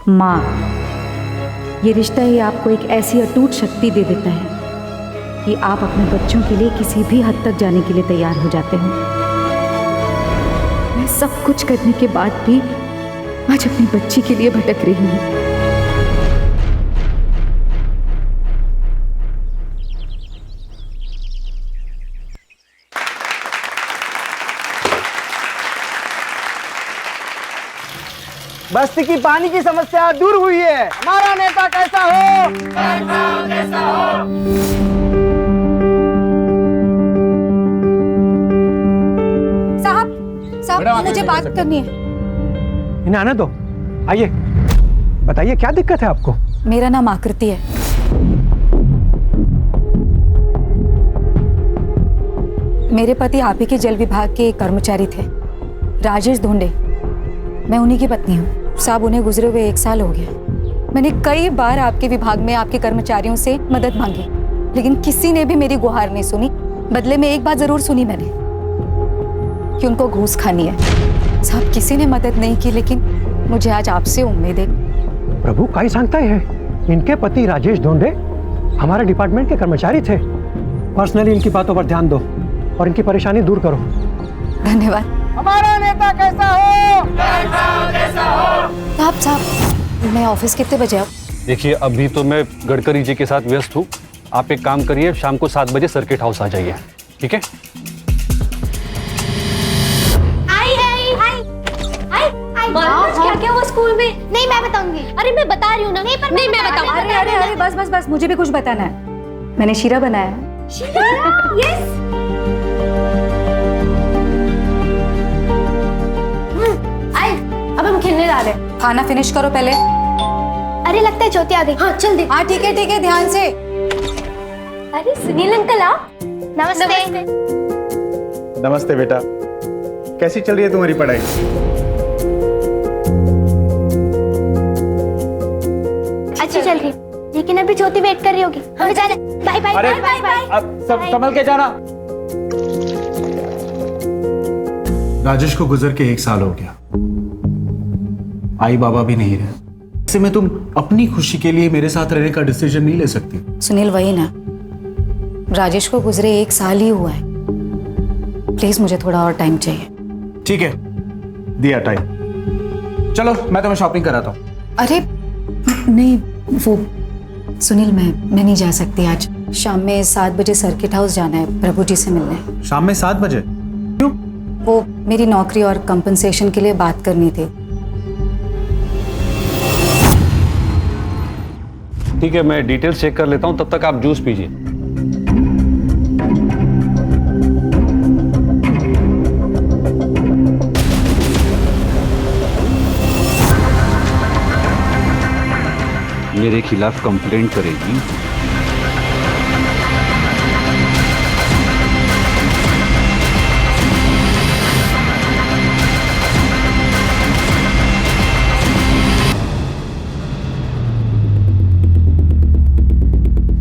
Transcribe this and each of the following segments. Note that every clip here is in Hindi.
माँ, ये रिश्ता ही आपको एक ऐसी अटूट शक्ति दे देता है कि आप अपने बच्चों के लिए किसी भी हद तक जाने के लिए तैयार हो जाते हो। मैं सब कुछ करने के बाद भी आज अपनी बच्ची के लिए भटक रही हूँ। बस्ती की पानी की समस्या दूर हुई है। हमारा नेता कैसा हो? कैसा हो? साहब मुझे बात करनी है। इन्हें आने दो, आइए बताइए क्या दिक्कत है आपको? मेरा नाम आकृति है। मेरे पति आप ही के जल विभाग के कर्मचारी थे, राजेश धोंडे। मैं उन्हीं की पत्नी हूँ। साहब, उन्हें गुजरे हुए 1 साल हो गया। मैंने कई बार आपके विभाग में आपके कर्मचारियों से मदद मांगी, लेकिन किसी ने भी मेरी गुहार नहीं सुनी। बदले में एक बात जरूर सुनी मैंने कि उनको घूस खानी है। साहब, किसी ने मदद नहीं की, लेकिन मुझे आज आपसे उम्मीद है। प्रभु, काय सांगताय है? इनके पति राजेश धोंडे हमारे डिपार्टमेंट के कर्मचारी थे। पर्सनली इनकी बातों पर ध्यान दो और इनकी परेशानी दूर करो। धन्यवाद। हमारा नेता कैसा हो? कैसा हो? साहब, मैं ऑफिस कितने बजे आऊँ? देखिए, अभी तो मैं गडकरी जी के साथ व्यस्त हूँ। आप एक काम करिए, शाम को 7 बजे सर्किट हाउस आ जाइए, ठीक है? क्या क्या हुआ स्कूल में? नहीं, मैं बताऊंगी। अरे मैं बता रही हूँ ना। नहीं मैं बताऊँ। अरे बस मुझे भी कुछ बताना है। मैंने शीरा बनाया है। शीरा? यस। अब हम खेलने जा रहे हैं। खाना फिनिश करो पहले। अरे लगता है ज्योति आ गई। हाँ चल दे। हाँ ठीक है, ध्यान से। अरे सुनील अंकल आप। नमस्ते। नमस्ते बेटा, कैसी चल रही है तुम्हारी पढ़ाई? अच्छी चल रही, लेकिन अभी ज्योति वेट कर रही होगी। हमें जाना। Bye bye. अरे बाय बाय। अब सब संभल के जाना। राजेश को गुजर के 1 साल हो गया। आई बाबा भी नहीं रहे। ऐसे में तुम अपनी खुशी के लिए मेरे साथ रहने का डिसीजन नहीं ले सकती। सुनील, वही ना, राजेश को गुजरे 1 साल ही हुआ है। प्लीज मुझे थोड़ा और टाइम चाहिए। ठीक है, दिया टाइम। चलो मैं तुम्हें शॉपिंग कराता हूँ। अरे नहीं, वो सुनील, मैं नहीं जा सकती आज। शाम में 7 बजे सर्किट हाउस जाना है प्रभु जी से मिलने। शाम में 7 बजे? क्यों? वो मेरी नौकरी और कंपनसेशन के लिए बात करनी थी। ठीक है, मैं डिटेल्स चेक कर लेता हूँ, तब तक आप जूस पीजिए। मेरे खिलाफ कंप्लेंट करेगी।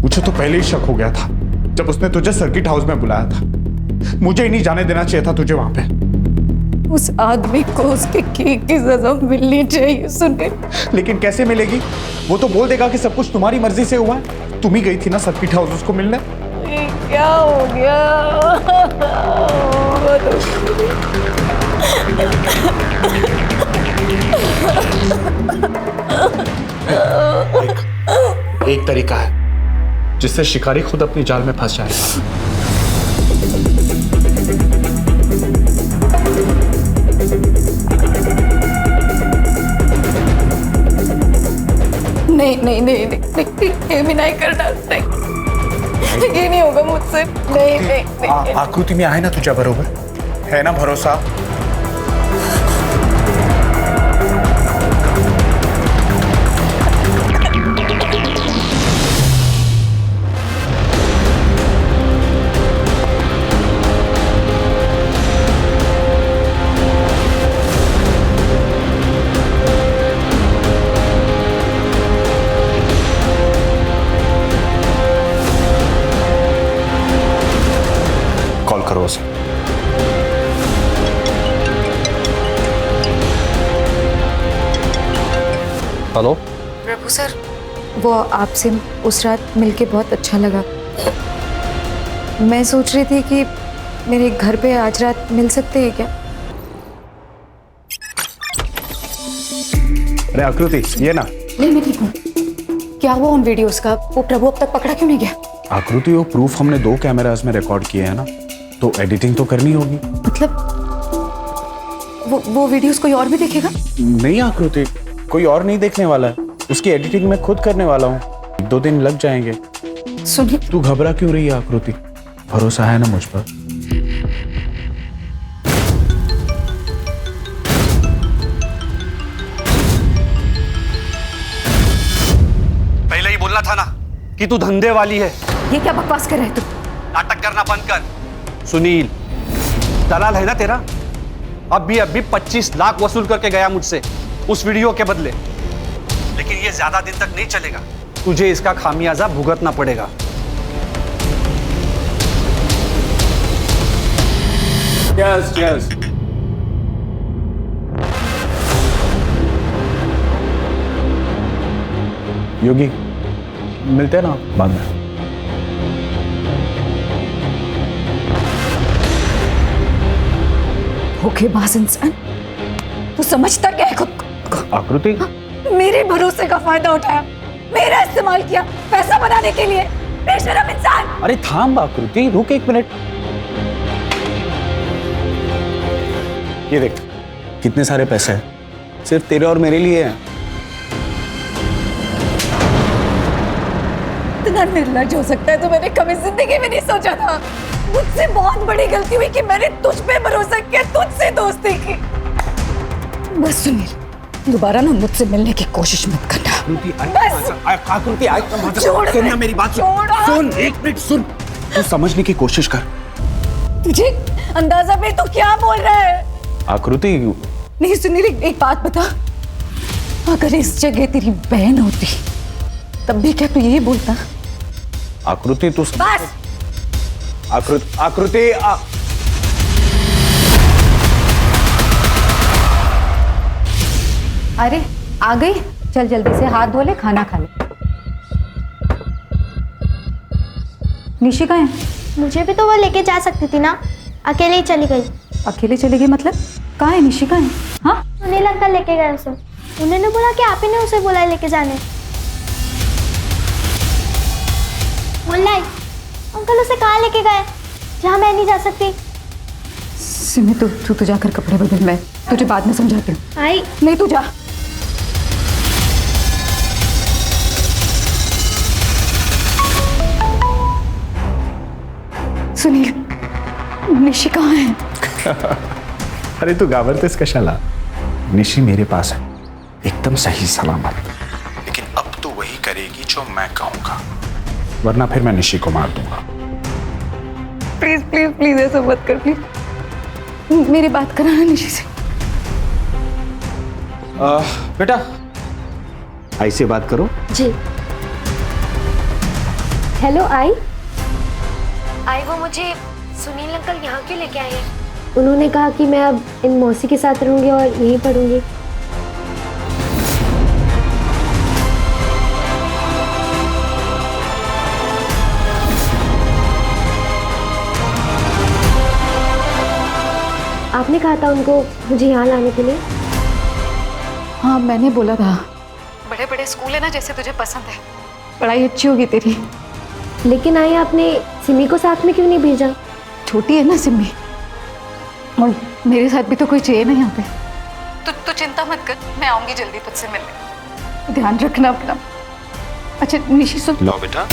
मुझे तो पहले ही शक हो गया था जब उसने तुझे सर्किट हाउस में बुलाया था। मुझे ही नहीं जाने देना चाहिए था तुझे वहां पे। उस आदमी को उसके केक की सजा मिलनी चाहिए सुनील। लेकिन कैसे मिलेगी? वो तो बोल देगा कि सब कुछ तुम्हारी मर्जी से हुआ है। तुम ही गई थी ना सर्किट हाउस उसको मिलने। क्या हो गया? एक तरीका है जिससे शिकारी खुद अपनी जाल में फंस जाएगा। नहीं, ये भी नहीं करना। ये नहीं होगा मुझसे। नहीं। आकृति में आए ना तुझे बरोबर है ना भरोसा? कॉल करो उसे। हेलो। प्रभु सर, वो आपसे उस रात मिलके बहुत अच्छा लगा। मैं सोच रही थी कि मेरे घर पे आज रात मिल सकते हैं क्या? अरे आकृति, ये ना। नहीं, मैं ठीक हूँ। क्या हुआ उन वीडियोस का? वो प्रभु अब तक पकड़ा क्यों नहीं गया? आकृति, वो प्रूफ हमने 2 कैमरास में रिकॉर्ड किए हैं ना, तो एडिटिंग तो करनी होगी। मतलब वो वीडियोस कोई और भी देखेगा? नहीं आकृति, कोई और नहीं देखने वाला है। उसकी एडिटिंग मैं खुद करने वाला हूँ। 2 दिन लग जाएंगे। सुनिए, तू घबरा क्यों रही है आकृति? भरोसा है ना मुझ पर? पहले ही बोलना था ना कि तू धंधे वाली है। ये क्या बकवास कर रहे हैं तुम? नाटक करना बंद कर। सुनील दलाल है ना तेरा? अभी 25 लाख वसूल करके गया मुझसे उस वीडियो के बदले। लेकिन ये ज्यादा दिन तक नहीं चलेगा। तुझे इसका खामियाजा भुगतना पड़ेगा। Yes yes. योगी, मिलते हैं ना बाद में। धोखेबाज इंसान, तू समझता क्या है खुद को? आकृति, मेरे भरोसे का फायदा उठाया, मेरा इस्तेमाल किया पैसा बनाने के लिए। बेशरम इंसान। अरे थाम आकृति, रुक 1 मिनट। ये देख, कितने सारे पैसे हैं, सिर्फ तेरे और मेरे लिए हैं। इतना निर्लज हो सकता है तो मैंने कभी जिंदगी में नहीं सोचा था। मुझसे बहुत बड़ी गलती हुई कि मैंने तुझ पे भरोसा किया, तुझसे दोस्ती की। बस सुनील, दोबारा ना मुझसे मिलने की कोशिश मत करना। बस। आकृति, छोड़ दे। सुन मेरी बात। छोड़। सुन 1 मिनट, सुन। तू समझने की कोशिश कर। तुझे अंदाजा भी तो क्या बोल रहा है? आकृति, नहीं सुनील, एक बात बता, अगर इस जगह तेरी बहन होती तब भी क्या तू यही बोलता? आकृति तू बस। आकृति अरे आ गई, चल जल्दी से हाथ धो ले, खाना खा ले। निशी कहाँ है? मुझे भी तो वो लेके जा सकती थी ना, अकेले ही चली गई। अकेले चली गई मतलब? कहाँ है निशी, कहाँ है? हाँ, सुनील अंकल लेके गए उसे। उन्होंने बोला कि आप ही ने उसे बोला है लेके जाने। बोल रहा है, अंकल उसे कहाँ लेके गए जहाँ मैं नहीं जा सकती? सिमी तू जाकर कपड़े बदल, मैं तुझे बाद में समझाती हूँ। आई नहीं तू जा। सुनील, निशी कहाँ है? अरे तू घाबरतेस कशाला? निशी मेरे पास है, एकदम सही सलामत। लेकिन अब तो वही करेगी जो मैं कहूंगा, वरना फिर मैं निशी को मार दूंगा। प्लीज प्लीज प्लीज ऐसा मत कर, प्लीज मेरी बात कराना निशी से। बेटा, ऐसे बात करो। जी। हेलो आई। वो मुझे सुनील अंकल यहाँ क्यों लेके आए हैं? उन्होंने कहा कि मैं अब इन मौसी के साथ रहूंगी और यहीं पढ़ूंगी। आपने कहा था उनको मुझे यहाँ लाने के लिए। हाँ मैंने बोला था, बड़े बड़े स्कूल है ना जैसे तुझे पसंद है, पढ़ाई अच्छी होगी तेरी। लेकिन आई आपने सिमी को साथ में क्यों नहीं भेजा? छोटी है ना सिमी, और मेरे साथ भी तो कोई चाहिए ना यहाँ पे। तू चिंता मत कर, मैं आऊंगी जल्दी तुझसे मिलने। ध्यान रखना अपना। अच्छा निशी सुन। लो बेटा।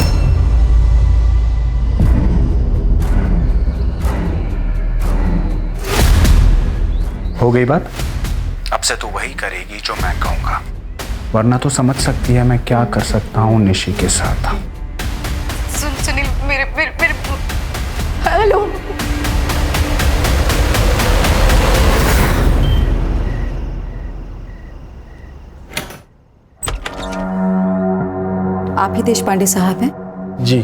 हो गई बात? अब से तू वही करेगी जो मैं कहूंगा, वरना तो समझ सकती है मैं क्या कर सकता हूँ निशी के साथ। सुन सुनील, मेरे हेलो। आप ही देश पांडे साहब हैं? जी।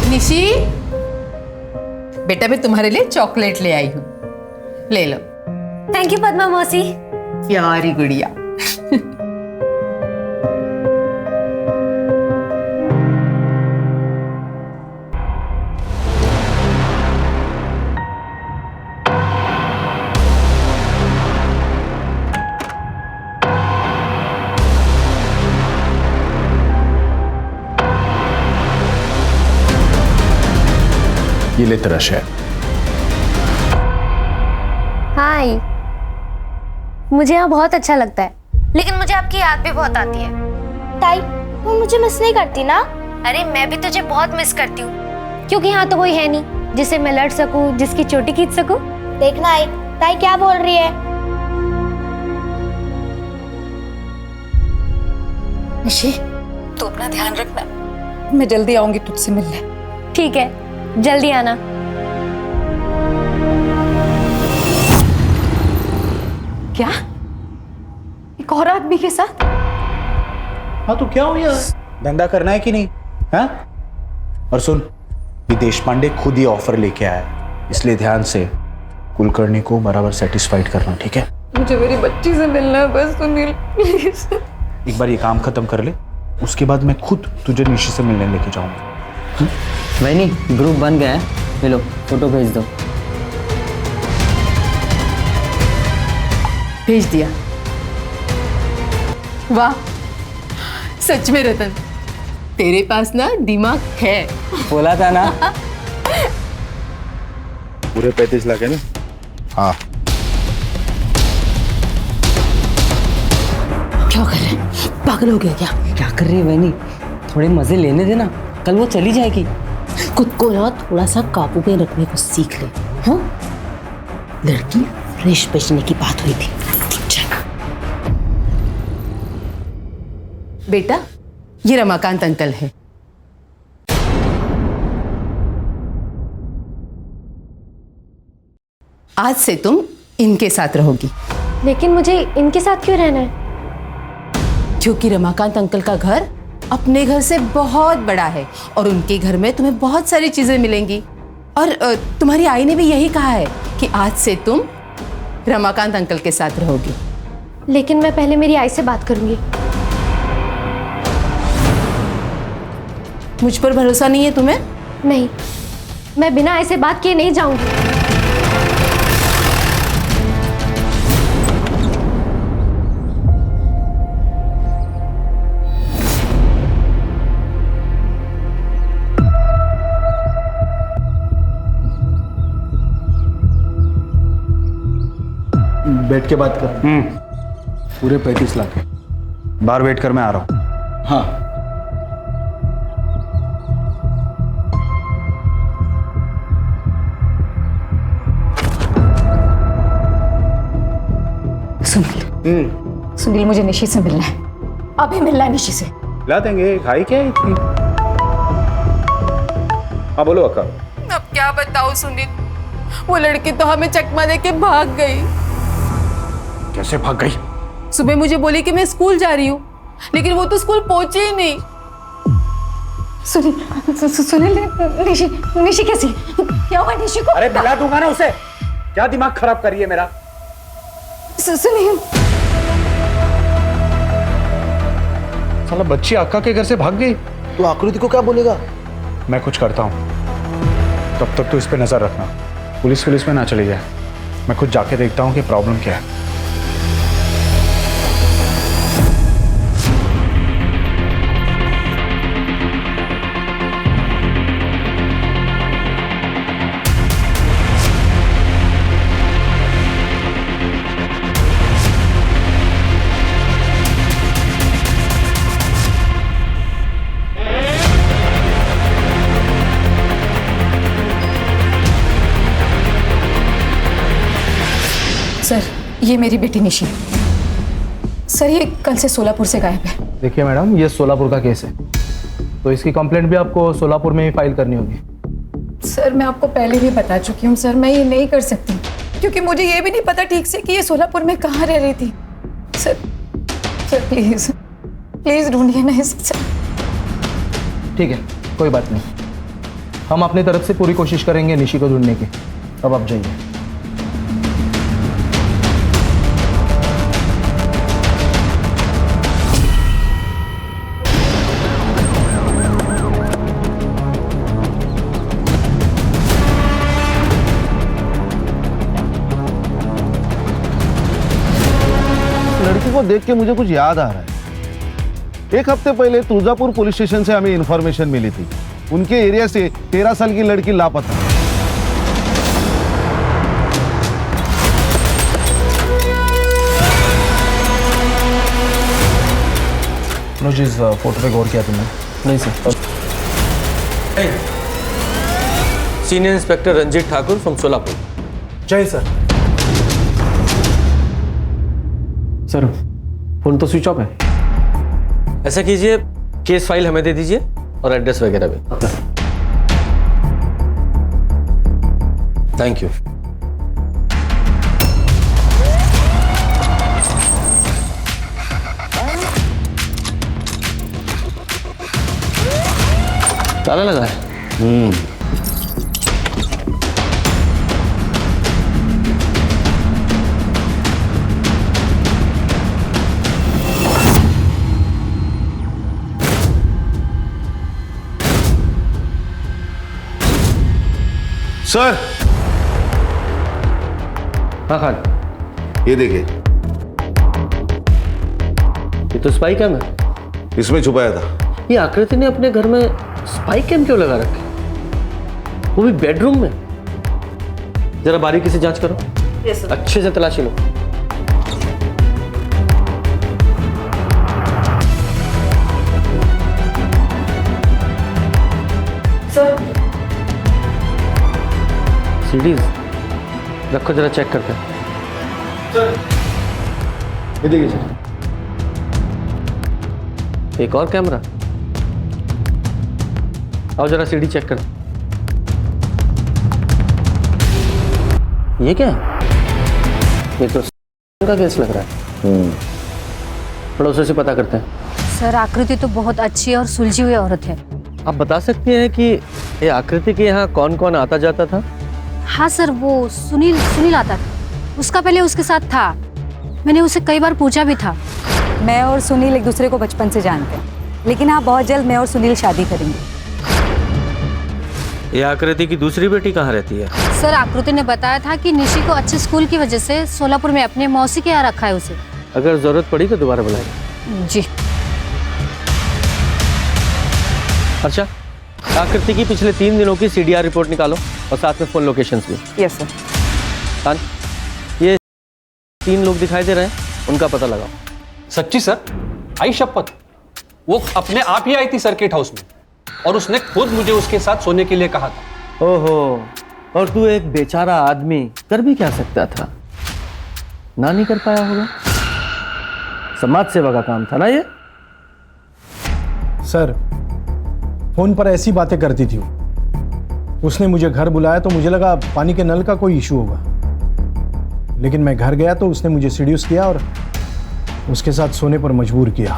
निशी, बेटा मैं तुम्हारे लिए चॉकलेट ले आई हूँ, ले लो। थैंक यू पद्मा मौसी। प्यारी गुड़िया। ये ले तेरा शेयर। हाय, मुझे यहाँ बहुत अच्छा लगता है, लेकिन मुझे आपकी याद भी बहुत आती है। ताई, तुम मुझे मिस नहीं करती ना? अरे मैं भी तुझे बहुत मिस करती हूँ, क्योंकि यहाँ तो कोई है नहीं जिससे मैं लड़ सकूँ, जिसकी चोटी खींच सकूँ। देखना आई, ताई क्या बोल रही है? निशी, तू अपना ध्यान रखना, मैं जल्दी आऊंगी तुझसे मिलने। ठीक है, जल्दी आना। क्या? एक और आदमी के साथ? हाँ तो क्या हो गया? धंधा करना है कि नहीं? हाँ? और सुन, ये देशपांडे खुद ही ऑफर लेके आया है, इसलिए ध्यान से कुलकर्णी को बराबर सेटिस्फाइड करना, ठीक है? मुझे मेरी बच्ची से मिलना है बस, सुनील प्लीज। एक बार ये काम खत्म कर ले, उसके बाद मैं खुद तुझे निशी से मिलने लेके जाऊंगा। वैनी, ग्रुप बन गया है, मिलो, फोटो भेज दो। भेज दिया। वाह, सच में रतन, तेरे पास ना दिमाग है। बोला था ना। पूरे 35 लाख है ना? हाँ। क्या कर रहे हैं? पागल हो गया क्या? क्या कर रही है वैनी? थोड़े मजे लेने देना, कल वो चली जाएगी। खुद को ना थोड़ा सा काबू में रखने को सीख ले। हाँ, लड़की फ्रेश बेचने की बात हुई थी। बेटा, ये रमाकांत अंकल है। आज से तुम इनके साथ रहोगी। लेकिन मुझे इनके साथ क्यों रहना है? क्योंकि रमाकांत अंकल का घर अपने घर से बहुत बड़ा है और उनके घर में तुम्हें बहुत सारी चीजें मिलेंगी। और तुम्हारी आई ने भी यही कहा है कि आज से तुम रमाकांत अंकल के साथ रहोगी। लेकिन मैं पहले मेरी आई से बात करूंगी। मुझ पर भरोसा नहीं है तुम्हें? नहीं, मैं बिना आई से बात किए नहीं जाऊंगी। बैठ के बात कर। पूरे 35 लाख है। बाहर वेट कर, मैं आ रहा हूँ। हाँ। सुनील, सुनील मुझे निशी से मिलना है, अभी मिलना है निशी से। ला देंगे, खाई क्या है इतनी? हाँ बोलो अक्का। अब क्या बताऊं सुनील, वो लड़की तो हमें चकमा दे के भाग गई। कैसे भाग गई? सुबह मुझे बोली कि मैं स्कूल जा रही हूँ, लेकिन वो तो स्कूल पहुंची ही नहीं। सुनील, निशी, निशी कैसी? क्या हुआ निशी को? अरे मिला दूंगा ना उसे। क्या दिमाग खराब कर रही है मेरा? सुनील, साला बच्ची अक्का के घर से भाग गई। तो आकृति को क्या बोलेगा? मैं कुछ करता हूँ, तब तक तो इस पे नजर रखना। पुलिस में ना चली जाए। मैं खुद जाके देखता हूँ कि प्रॉब्लम क्या है। सर, ये मेरी बेटी निशी। सर, ये कल से सोलापुर से गायब है। देखिए मैडम, ये सोलापुर का केस है, तो इसकी कंप्लेंट भी आपको सोलापुर में ही फाइल करनी होगी। सर, मैं आपको पहले भी बता चुकी हूँ सर, मैं ये नहीं कर सकती क्योंकि मुझे ये भी नहीं पता ठीक से कि ये सोलापुर में कहाँ रह रही थी। सर, सर प्लीज प्लीज ढूंढिए ना इसे सर। ठीक है, कोई बात नहीं, हम अपनी तरफ से पूरी कोशिश करेंगे निशी को ढूंढने की। अब आप जाइए। को देख के मुझे कुछ याद आ रहा है। एक हफ्ते पहले तुळजापुर पुलिस स्टेशन से हमें इंफॉर्मेशन मिली थी, उनके एरिया से 13 साल की लड़की लापता। जिस फोटो पे गौर किया तुमने? नहीं sir. Senior inspector Ranjit Thakur from Solapur. जय सर। सर फोन तो स्विच ऑफ है। ऐसा कीजिए, केस फाइल हमें दे दीजिए और एड्रेस वगैरह भी। Thank you. ताला लगा है। सर, हाँ खान, ये देखिए, ये तो स्पाई कैम है। इसमें छुपाया था। ये आकृति ने अपने घर में स्पाई कैम क्यों लगा रखे, वो भी बेडरूम में? जरा बारीकी से जांच करो। Yes sir. अच्छे से तलाशी लो। सर सीडीज रखो, जरा चेक करते हैं। ये देखिए सर, एक और कैमरा। आओ जरा सीडी चेक कर। ये क्या है? ये तो का केस लग रहा है। पड़ोसियों से पता करते हैं। सर, आकृति तो बहुत अच्छी और सुलझी हुई औरत है। आप बता सकती हैं कि ये आकृति के यहाँ कौन कौन आता जाता था? हाँ सर, वो सुनील आता था। उसका पहले उसके साथ था। मैंने उसे कई बार पूछा भी था। मैं और सुनील एक दूसरे को बचपन से जानते हैं, लेकिन हाँ, बहुत जल्द मैं और सुनील शादी करेंगे। ये आकृति की दूसरी बेटी कहाँ रहती है? सर, आकृति ने बताया था कि निशी को अच्छे स्कूल की वजह से सोलापुर में अपने मौसी के यहाँ रखा है उसे। अगर जरूरत पड़ी तो दोबारा बुलाएंगे। जी। अच्छा, आकृति की पिछले 3 दिनों की CDR रिपोर्ट निकालो और साथ में फोन लोकेशंस भी। Yes sir. खान, ये 3 लोग दिखाई दे रहे हैं, उनका पता लगाओ। सच्ची सर? आई शपथ, वो अपने आप ही आई थी सर्किट हाउस में और उसने खुद मुझे उसके साथ सोने के लिए कहा था। ओहो, और तू एक बेचारा आदमी कर भी क्या सकता था? ना नहीं कर पाया होगा। समाज सेवा का काम था ना ये। सर, फोन पर ऐसी बातें करती थी वो। उसने मुझे घर बुलाया तो मुझे लगा पानी के नल का कोई इशू होगा, लेकिन मैं घर गया तो उसने मुझे सीड्यूस किया और उसके साथ सोने पर मजबूर किया।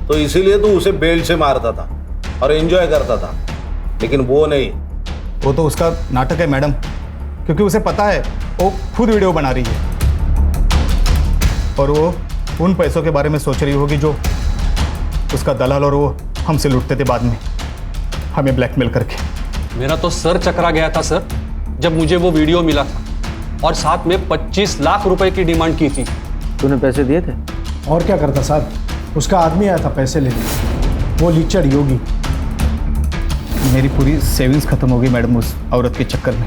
तो इसीलिए तू उसे बेल्ट से मारता था और एंजॉय करता था, लेकिन वो नहीं। वो तो उसका नाटक है मैडम, क्योंकि उसे पता है वो खुद वीडियो बना रही है और वो उन पैसों के बारे में सोच रही होगी जो उसका दलाल और वो हमसे लूटते थे बाद में, हमें ब्लैकमेल करके। मेरा तो सर चकरा गया था सर, जब मुझे वो वीडियो मिला था और साथ में 25 लाख रुपए की डिमांड की थी। तूने पैसे दिए थे? और क्या करता साहब, उसका आदमी आया था पैसे लेने, वो लीचड़ योगी। मेरी पूरी सेविंग्स खत्म हो गई मैडम उस औरत के चक्कर में।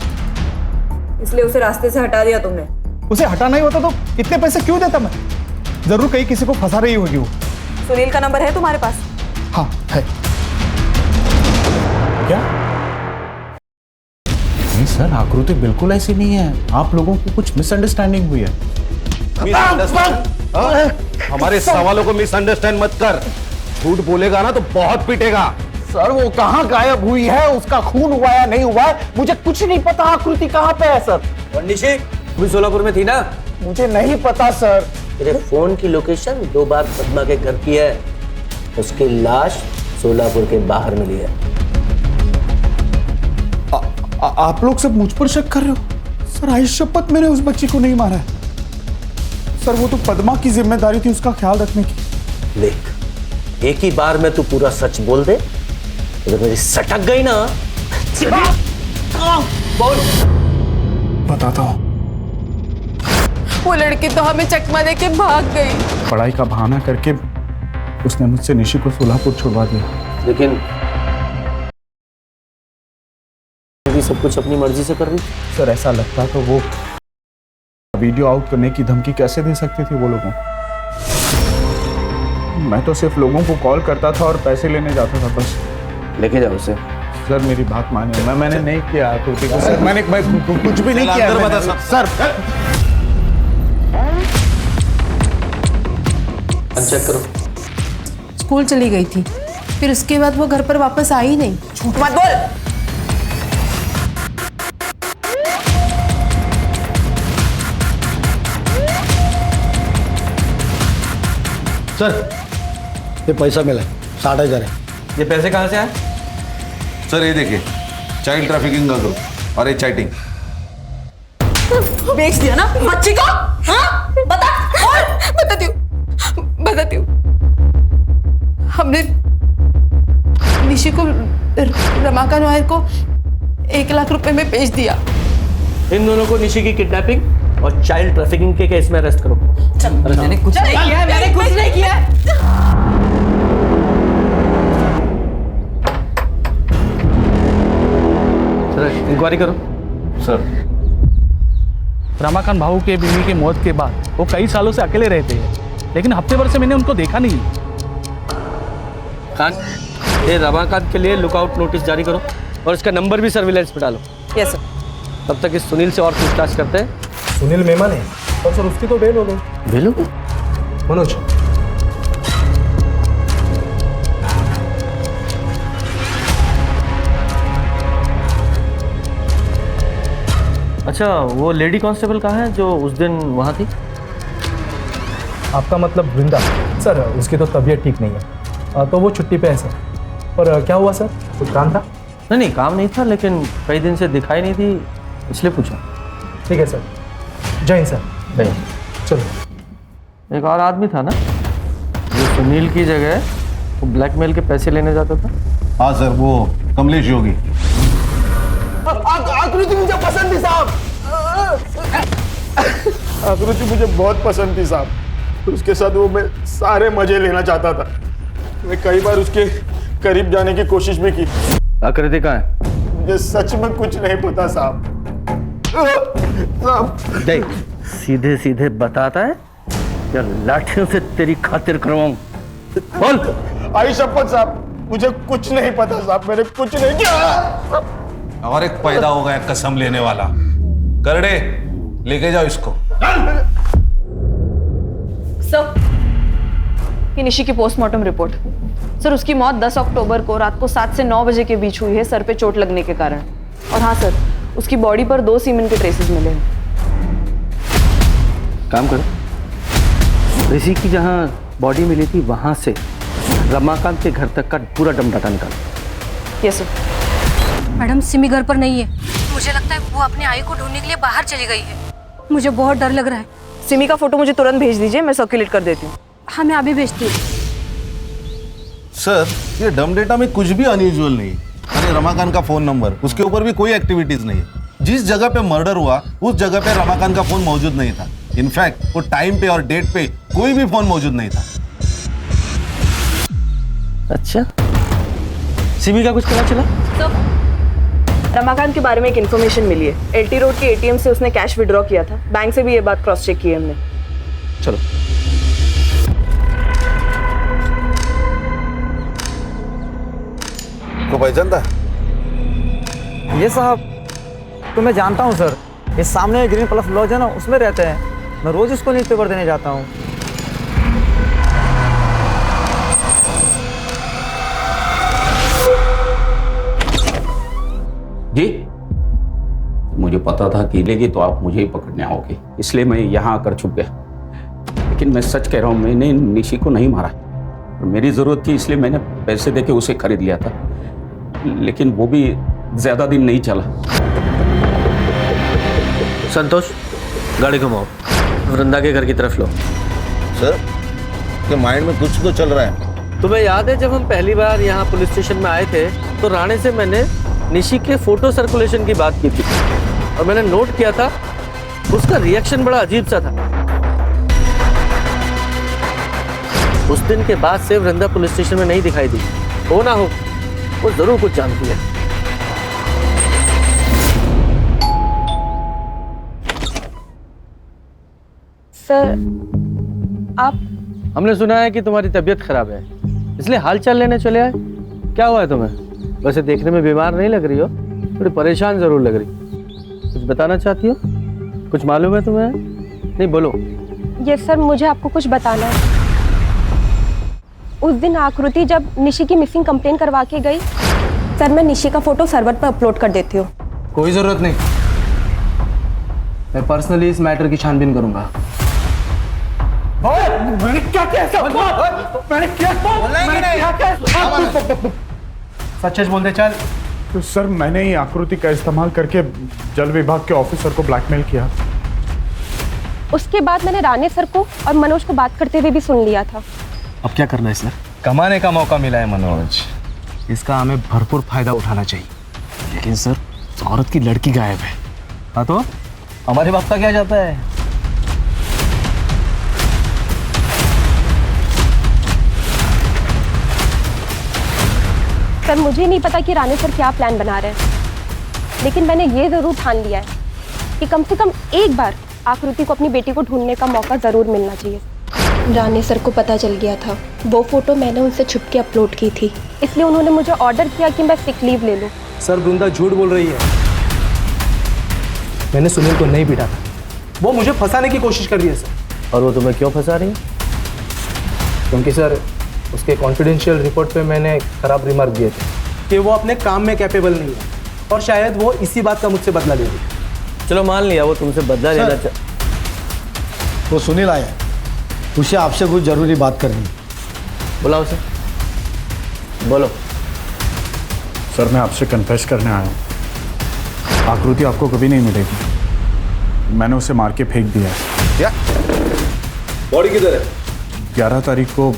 इसलिए उसे रास्ते से हटा दिया तुमने? उसे हटाना ही होता तो इतने पैसे क्यों देता मैं? जरूर कहीं किसी को फंसा रही होगी वो। सुनील का नंबर है तुम्हारे पास? हाँ है। क्या? नहीं सर, आकृति बिल्कुल ऐसी नहीं है। आप लोगों को कुछ मिसअंडरस्टैंडिंग हुई है। हमारे सवालों को मिसअंडरस्टैंड मत कर। झूठ बोलेगा ना तो बहुत पीटेगा। सर, वो कहाँ गायब हुई है? उसका खून हुआ या नहीं हुआ है मुझे कुछ नहीं पता। आकृति कहाँ पे है सर? और निशी, तू सोलापुर में थी ना? मुझे नहीं पता सर। तेरे फोन की लोकेशन 2 बार पद्मा के घर की है। उसकी लाश सोलापुर के बाहर मिली है। आप लोग सब मुझ पर शक कर रहे हो? सर, आई शपथ मैंने उस बच्ची को नहीं मारा है। सर, वो तो पद्मा की जिम्मेदारी थी उसका ख्याल रखने की। देख, एक ही बार में तू पूरा सच बोल दे, अगर मेरी सटक गई ना। बोल। बताता हूं। वो लड़की तो हमें चकमा दे के भाग गई। पढ़ाई का बहाना करके उसने मुझसे निशी को सोलापुर छुड़वा दिया। लेकिन ये सब कुछ अपनी मर्जी से कर रही। सर ऐसा लगता तो वो वीडियो आउट करने की धमकी कैसे दे सकती थी वो लोगों को? मैं तो सिर्फ लोगों को कॉल करता था और पैसे लेने जाता था बस। लेके जाओ उसे। सर मेरी बात मानिए, मैंने नहीं किया तो सर, मैंने कुछ भी नहीं किया। सर चेक करो। स्कूल चली गई थी, फिर उसके बाद वो घर पर वापस आई नहीं। झूठ मत बोल। सर ये पैसा मिला 60,000 है। ये पैसे कहाँ से आए? सर ये देखिए, चाइल्ड ट्रैफिकिंग का ग्रुप और ये चैटिंग। बेच दिया ना बच्ची को? हाँ? बताती हूँ। हमने निशी को रमाकांत नायर को 1 लाख रुपए में बेच दिया। इन दोनों को निशी की किडनैपिंग और चाइल्ड ट्रैफिकिंग के केस में अरेस्ट करो। मैंने कुछ नहीं किया। इंक्वायरी करो। सर रमाकांत भाऊ के बीवी की मौत के बाद वो कई सालों से अकेले रहते हैं, लेकिन हफ्ते भर से मैंने उनको देखा नहीं। खान, ये रमाकांत के लिए लुकआउट नोटिस जारी करो और इसका नंबर भी सर्विलांस पे डालो। Yes sir. तब तक इस सुनील से और पूछताछ करते हैं। सुनील मेमन है और सर उसकी तो बेल हो गई। बेल हो गई? मनोज अच्छा, वो लेडी कांस्टेबल कहाँ है जो उस दिन वहाँ थी? आपका मतलब वृंदा? सर उसकी तो तबीयत ठीक नहीं है, तो वो छुट्टी पे है सर। पर क्या हुआ सर, कुछ काम था? नहीं काम नहीं था, लेकिन कई दिन से दिखाई नहीं थी इसलिए पूछा। ठीक है सर। जय हिंद सर। जय हिंद। चलो। एक और आदमी था ना जो सुनील की जगह वो ब्लैकमेल के पैसे लेने जाता था? हाँ सर, वो कमलेश योगी। आकृति मुझे पसंद थी साहब। आकृति मुझे बहुत पसंद थी साहब। उसके साथ वो मैं सारे मजे लेना चाहता था। मैं कई बार उसके करीब जाने की कोशिश भी की। आकृति कहाँ है? मुझे सच में कुछ नहीं पता साहब। देख, सीधे सीधे बताता है या लाठियों से तेरी खातिर करवाऊं? बोल। आई शपथ साहब, मुझे कुछ नहीं पता साहब, मैंने कुछ नहीं किया। और एक पैदा हो गया कसम लेने वाला। करड़े लेके जाओ इसको। सर, ये निशी की पोस्टमार्टम रिपोर्ट। सर, उसकी मौत 10 अक्टूबर को रात को 7 से 9 बजे के बीच हुई है, सर पे चोट लगने के कारण। और हाँ सर, उसकी बॉडी पर 2 सीमेन के ट्रेसेस मिले हैं। काम करो, ऋषि की जहाँ बॉडी मिली थी वहां से रमाकांत के घर तक का पूरा डम डाटा निकालो। Yes sir. मैडम, सिमी घर पर नहीं है। मुझे लगता है वो अपने आई को ढूंढने के लिए बाहर चली गई है। मुझे बहुत डर लग रहा है। सिमी का फोटो मुझे तुरंत भेज दीजिए, मैं सर्कुलेट कर देती हूँ। हाँ, मैं अभी भेजती हूँ। सर ये डम डेटा में कुछ भी अनयूजुअल नहीं है। अरे रमाकांत का फोन नंबर, उसके ऊपर भी कोई एक्टिविटीज नहीं है। जिस जगह पे मर्डर हुआ उस जगह पे रमाकांत का फोन मौजूद नहीं था। इनफैक्ट वो टाइम पे और डेट पे कोई भी फोन मौजूद नहीं था। अच्छा, सिमी का कुछ पता चला? रमाकांत के बारे में एक इन्फॉर्मेशन मिली है। एलटी रोड के एटीएम से उसने कैश विड्रॉ किया था। बैंक से भी ये बात क्रॉस चेक की है हमने। चलो। को पहचानता? ये साहब तो मैं जानता हूँ सर। इस सामने ग्रीन प्लस लॉज है ना, उसमें रहते हैं। मैं रोज इसको न्यूज़पेपर देने जाता हूँ। जी, मुझे पता था कि लेगी तो आप मुझे ही पकड़ने आओगे, इसलिए मैं यहाँ आकर छुप गया। लेकिन मैं सच कह रहा हूँ, मैंने निशी को नहीं मारा। मेरी ज़रूरत थी इसलिए मैंने पैसे देके उसे खरीद लिया था, लेकिन वो भी ज़्यादा दिन नहीं चला। संतोष, गाड़ी घुमाओ, वृंदा के घर की तरफ लो। सर के माइंड में कुछ तो चल रहा है। तुम्हें याद है जब हम पहली बार यहाँ पुलिस स्टेशन में आए थे तो राणे से मैंने निशी के फोटो सर्कुलेशन की बात की थी और मैंने नोट किया था उसका रिएक्शन बड़ा अजीब सा था। उस दिन के बाद से वृंदा पुलिस स्टेशन में नहीं दिखाई दी। हो ना हो, वो जरूर कुछ जानती है। सर, आप? हमने सुना है कि तुम्हारी तबीयत खराब है, इसलिए हालचाल लेने चले आए। क्या हुआ है तुम्हें? वैसे देखने में बीमार नहीं लग रही हो, थोड़ी परेशान जरूर लग रही। कुछ बताना चाहती हो? कुछ मालूम है तुम्हें? नहीं, बोलो। यस सर, मुझे आपको कुछ बताना है। उस दिन आकृति जब निशी की मिसिंग कंप्लेन करवा के गई, सर मैं निशी का फोटो सर्वर पर अपलोड कर देती हूँ। कोई जरूरत नहीं, मैं पर्सनली इस मैटर की छानबीन करूंगा। मैंने क्या किया? मैंने क्या? सच बोल दे, चल। तो सर मैंने ही आकृति का इस्तेमाल करके जल विभाग के ऑफिसर को ब्लैकमेल किया। उसके बाद मैंने राणे सर को और मनोज को बात करते हुए भी सुन लिया था। अब क्या करना है सर? कमाने का मौका मिला है मनोज, इसका हमें भरपूर फायदा उठाना चाहिए। लेकिन सर, औरत की लड़की गायब है। हाँ तो हमारे बाप का क्या जाता है? सर मुझे नहीं पता कि राणे सर क्या प्लान बना रहे हैं, लेकिन मैंने ये जरूर ठान लिया है कि कम से कम एक बार आकृति को अपनी बेटी को ढूंढने का मौका जरूर मिलना चाहिए। राणे सर को पता चल गया था, वो फोटो मैंने उनसे छुप के अपलोड की थी, इसलिए उन्होंने मुझे ऑर्डर किया कि मैं सिक लीव ले लूं। सर वृंदा झूठ बोल रही है। मैंने सुनील को नहीं पीटा था, वो मुझे फंसाने की कोशिश कर रही है सर। और वो तुम्हें क्यों फंसा रही है? क्योंकि सर उसके कॉन्फिडेंशियल रिपोर्ट पे मैंने खराब रिमार्क दिए थे कि वो अपने काम में कैपेबल नहीं है, और शायद वो इसी बात का मुझसे बदला ले रही। चलो मान लिया वो तुमसे बदला लेना चाह। वो सुनील आया, उसे आपसे कुछ जरूरी बात करनी। बुलाओ उसे, बोलो। सर मैं आपसे कन्फेस करने आया हूँ। आकृति आपको कभी नहीं मिलेगी। मैंने उसे मार के फेंक दिया है। क्या? बॉडी किधर है? 11 तारीख को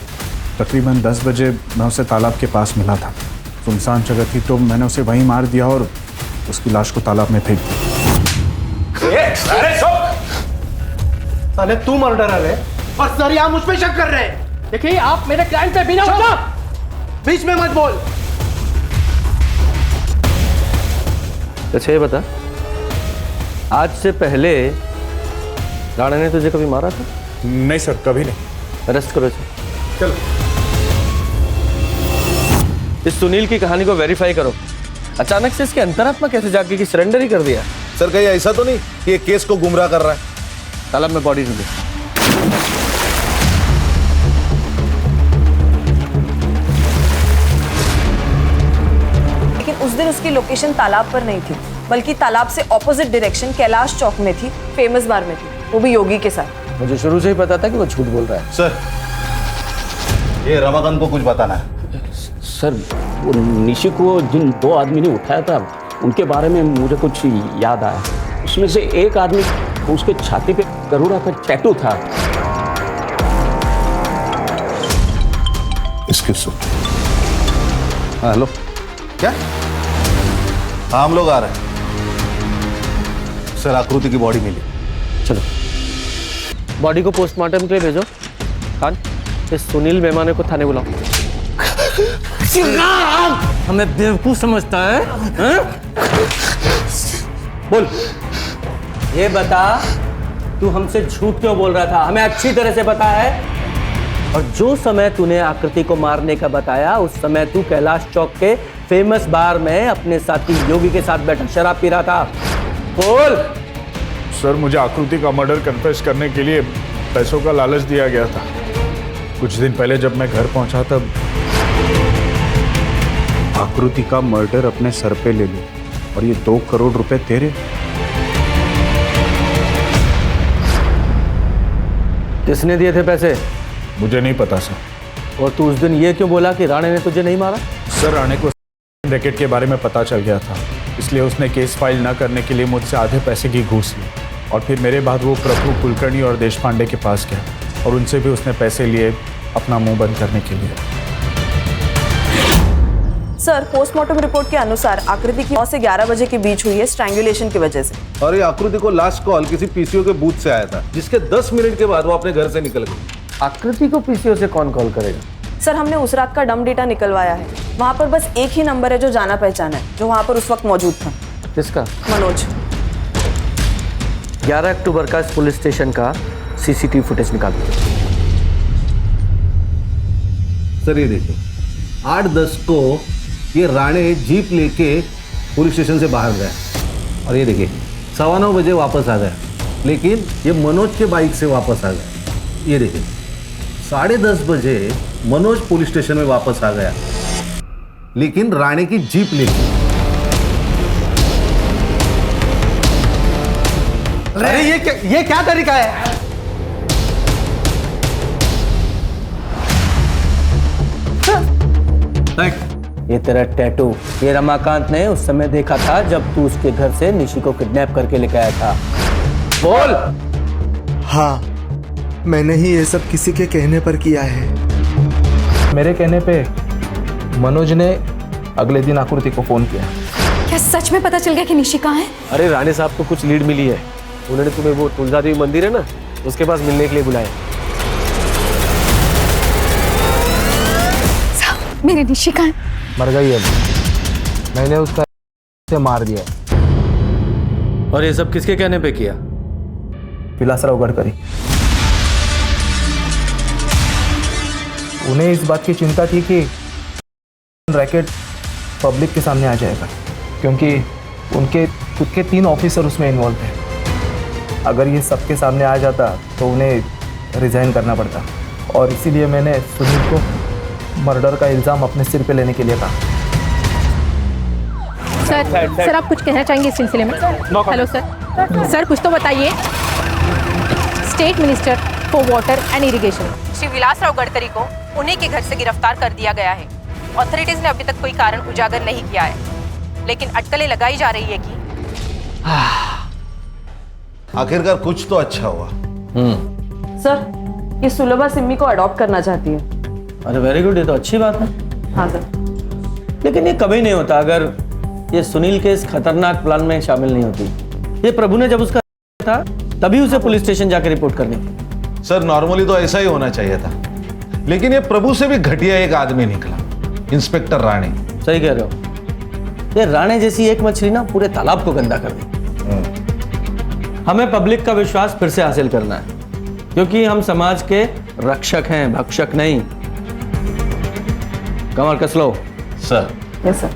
तकरीबन 10 बजे मैं उसे तालाब के पास मिला था। सुनसान जगह थी तो मैंने उसे वहीं मार दिया और उसकी लाश को तालाब में फेंक दिया। साले तू मर्डरर है और सर यहाँ मुझ पे शक कर रहे हैं। देखिए आप मेरे क्लाइंट पे बिना बीच में मत बोल। अच्छा ये बता, आज से पहले राणा ने तुझे कभी मारा था? नहीं सर, कभी नहीं। अरेस्ट करो इसे। चलो। इस सुनील की कहानी को वेरीफाई करो। अचानक से इसकी अंतरात्मा कैसे जागी कि सरेंडर ही कर दिया? सर कहीं ऐसा तो नहीं कि ये केस को गुमराह कर रहा है? तालाब में बॉडी ढूंढे। लेकिन उस दिन उसकी लोकेशन तालाब पर नहीं थी, बल्कि तालाब से ऑपोजिट डायरेक्शन कैलाश चौक में थी, फेमस बार में थी, वो भी योगी के साथ। मुझे शुरू से ही पता था कि वो झूठ बोल रहा है। सर ये रमाकांत को कुछ बताना है। सर वो निशी को जिन 2 आदमी ने उठाया था उनके बारे में मुझे कुछ याद आया। उसमें से एक आदमी, उसके छाती पे गरुड़ा का टैटू था। हेलो, क्या? हाँ हम लोग आ रहे हैं। सर आकृति की बॉडी मिली। चलो बॉडी को पोस्टमार्टम के लिए भेजो। खान, इस सुनील मेहमाने को थाने बुलाओ। हमें बेवकूफ समझता है? बोल, ये बता तू हमसे झूठ क्यों बोल रहा था? हमें अच्छी तरह से पता है। और जो समय तूने आकृति को मारने का बताया, उस समय तू कैलाश चौक के फेमस बार में अपने साथी योगी के साथ बैठा शराब पी रहा था। बोल। सर मुझे आकृति का मर्डर कन्फेस करने के लिए पैसों का लालच दिया गया था। कुछ दिन पहले जब मैं घर पहुंचा तब आकृति का मर्डर अपने सर पे ले ली और ये 2 करोड़ रुपए तेरे। किसने दिए थे पैसे? मुझे नहीं पता सर। और तू उस दिन ये क्यों बोला कि राणे ने तुझे नहीं मारा? सर राणे को रैकेट के बारे में पता चल गया था, इसलिए उसने केस फाइल न करने के लिए मुझसे आधे पैसे की घूस ली और फिर मेरे बाद वो प्रभु कुलकर्णी और देशपांडे के पास गया और उनसे भी उसने पैसे लिए अपना मुंह बंद करने के लिए। सर पोस्टमार्टम रिपोर्ट के अनुसार आकृति की 9 से 11 बजे के बीच हुई है स्ट्रैंगुलेशन की वजह से। और ये आकृति को लास्ट कॉल किसी पीसीओ के बूथ से आया था, जिसके 10 मिनट के बाद वो अपने घर से निकल गई। आकृति को पीसीओ से कौन कॉल करेगा? सर हमने उस रात का डम डेटा निकलवाया है, वहाँ पर बस एक ही नंबर है जो जाना पहचाना है, जो वहाँ पर उस वक्त मौजूद था। किसका? मनोज। 11 अक्टूबर का इस पुलिस स्टेशन का सीसीटीवी फुटेज निकाल दो। सर ये देखिए, 8:10 को ये राणे जीप लेके पुलिस स्टेशन से बाहर गया और ये देखिए 9:15 बजे वापस आ गया, लेकिन ये मनोज के बाइक से वापस आ गया। ये देखिए 10:30 बजे मनोज पुलिस स्टेशन में वापस आ गया, लेकिन राणे की जीप लेके। अरे ये क्या तरीका है? ये तेरा टैटू, ये रमाकांत ने उस समय देखा था जब तू उसके घर से निशी को किडनैप करके लेके आया था। बोल। हाँ, मैंने ही ये सब किसी के कहने पर किया है। मेरे कहने पे मनोज ने अगले दिन आकृति को फोन किया। क्या सच में पता चल गया कि निशी कहाँ है? अरे राणे साहब को कुछ लीड मिली है, उन्होंने तुम्हें वो तुलजा देवी मंदिर है ना, उसके पास मिलने के लिए बुलाया। मेरी निशी कहाँ है? मर गई है, मैंने उसका से मार दिया। और ये सब किसके कहने पे किया? विलासराव गडकरी। उन्हें इस बात की चिंता थी कि रैकेट पब्लिक के सामने आ जाएगा, क्योंकि उनके खुद के 3 ऑफिसर उसमें इन्वॉल्व हैं। अगर ये सबके सामने आ जाता तो उन्हें रिजाइन करना पड़ता, और इसीलिए मैंने सुनील को मर्डर का इल्ज़ाम अपने सिर पे लेने के लिए कहा। सर आप कुछ कहना चाहेंगे इस सिलसिले में? हेलो सर कुछ तो बताइए। State minister for water and irrigation Shri Vilasrao Gadkari को उन्हीं के घर से गिरफ्तार कर दिया गया है। ऑथोरिटीज ने अभी तक कोई कारण उजागर नहीं किया है, लेकिन अटकलें लगाई जा रही है कि आखिरकार कुछ तो अच्छा हुआ। सर ये सुलभा सिम्मी को अडॉप्ट करना चाहती है। अरे वेरी गुड, ये तो अच्छी बात है। हाँ सर। लेकिन ये कभी नहीं होता अगर ये सुनील के इस खतरनाक प्लान में शामिल नहीं होती। ये प्रभु ने जब उसका था तभी उसे पुलिस स्टेशन जाकर रिपोर्ट करनी थी। सर नॉर्मली तो ऐसा ही होना चाहिए था, लेकिन ये प्रभु से भी घटिया एक आदमी निकला, इंस्पेक्टर राणे। सही कह रहे हो, ये राणे जैसी एक मछली ना पूरे तालाब को गंदा कर दी। हमें पब्लिक का विश्वास फिर से हासिल करना है, क्योंकि हम समाज के रक्षक हैं, भक्षक नहीं। कमर कस लो। सर। Yes sir.